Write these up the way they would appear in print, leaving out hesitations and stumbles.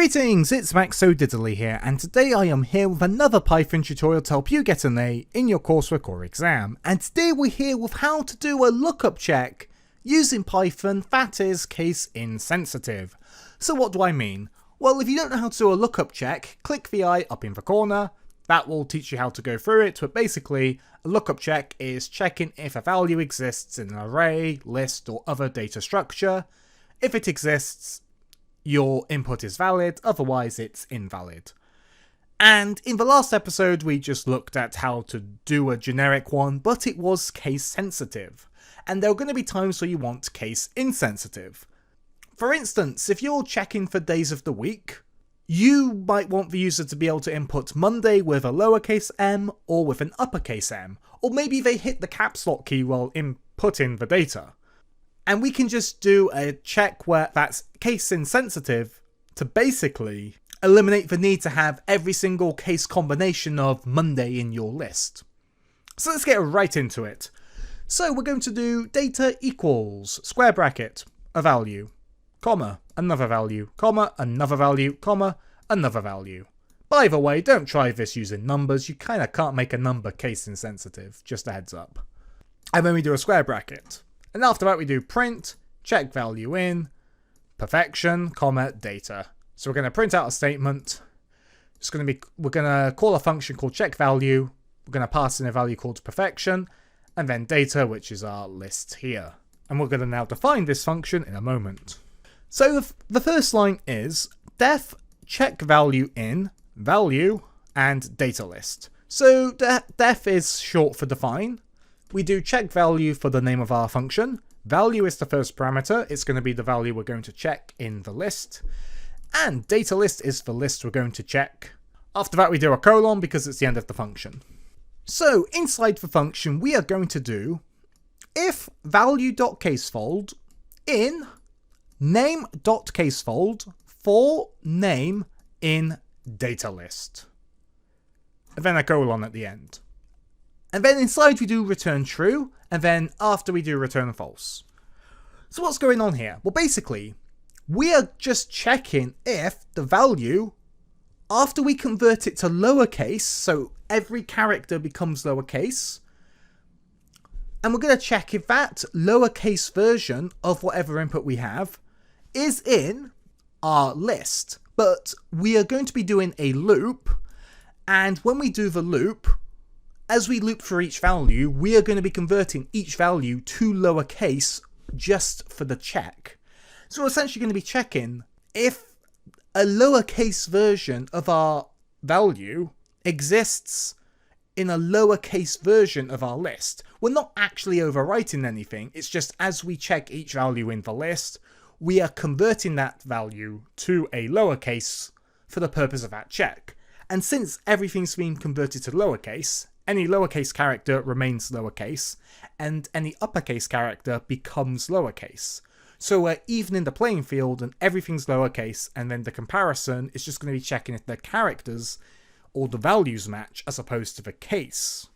Greetings, it's Max So Diddly here, and today I am here with another Python tutorial to help you get an A in your coursework or exam. And today we're here with how to do a lookup check using Python, that is case insensitive. So what do I mean? Well, if you don't know how to do a lookup check, click the eye up in the corner. That will teach you how to go through it, but basically a lookup check is checking if a value exists in an array, list or other data structure. If it exists, your input is valid, otherwise it's invalid. And in the last episode we just looked at how to do a generic one, but it was case sensitive. And there are going to be times where you want case insensitive. For instance, if you're checking for days of the week, you might want the user to be able to input Monday with a lowercase m or with an uppercase m, or maybe they hit the caps lock key while inputting the data. And we can just do a check where that's case insensitive to basically eliminate the need to have every single case combination of Monday in your list. So let's get right into it. So we're going to do data equals square bracket, a value, comma, another value, comma, another value, comma, another value. By the way, don't try this using numbers, you kind of can't make a number case insensitive, just a heads up. And then we do a square bracket. And after that we do print, check value in, perfection, comma, data. So we're going to print out a statement. We're going to call a function called check value. We're going to pass in a value called perfection, and then data, which is our list here. And we're going to now define this function in a moment. So the first line is def check value in, value, and data list. So def is short for define. We do check value for the name of our function. Value is the first parameter. It's going to be the value we're going to check in the list. And data list is the list we're going to check. After that we do a colon because it's the end of the function. So inside the function we are going to do if value.casefold in name.casefold for name in data list. And then a colon at the end. And then inside we do return true, and then after we do return false. So what's going on here? Well, basically, we are just checking if the value, after we convert it to lowercase, so every character becomes lowercase, and we're going to check if that lowercase version of whatever input we have is in our list. But we are going to be doing a loop, and when we do the loop, as we loop for each value, we are going to be converting each value to lowercase just for the check. So we're essentially going to be checking if a lowercase version of our value exists in a lowercase version of our list. We're not actually overwriting anything, it's just as we check each value in the list, we are converting that value to a lowercase for the purpose of that check. And since everything's been converted to lowercase, any lowercase character remains lowercase, and any uppercase character becomes lowercase. So we're evening the playing field and everything's lowercase, and then the comparison is just going to be checking if the characters or the values match as opposed to the case.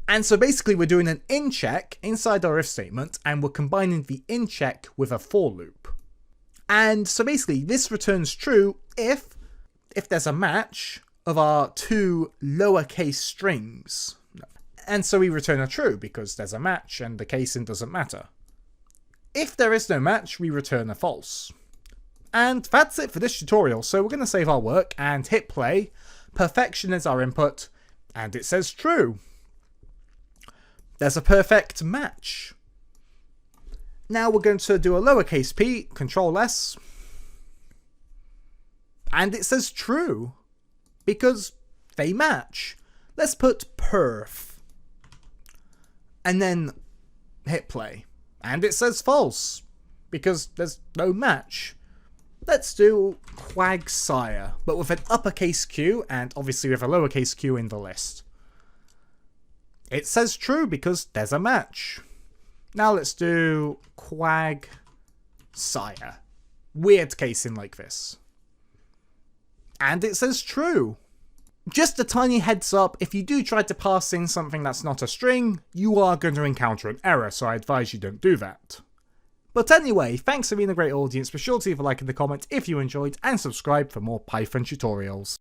And so basically we're doing an in check inside our if statement, and we're combining the in check with a for loop. And so basically this returns true if there's a match of our two lowercase strings. And so we return a true because there's a match and the casing doesn't matter. If there is no match, we return a false. And that's it for this tutorial, so we're going to save our work and hit play. Perfection is our input, and it says true. There's a perfect match. Now we're going to do a lowercase p, Control S, and it says true, because they match. Let's put perf, and then hit play. And it says false, because there's no match. Let's do quagsire, but with an uppercase Q, and obviously with a lowercase q in the list. It says true, because there's a match. Now let's do quagsire. Weird casing like this. And it says true. Just a tiny heads up, if you do try to pass in something that's not a string, you are going to encounter an error, so I advise you don't do that. But anyway, thanks for being a great audience. Be sure to leave a like in the comments if you enjoyed and subscribe for more Python tutorials.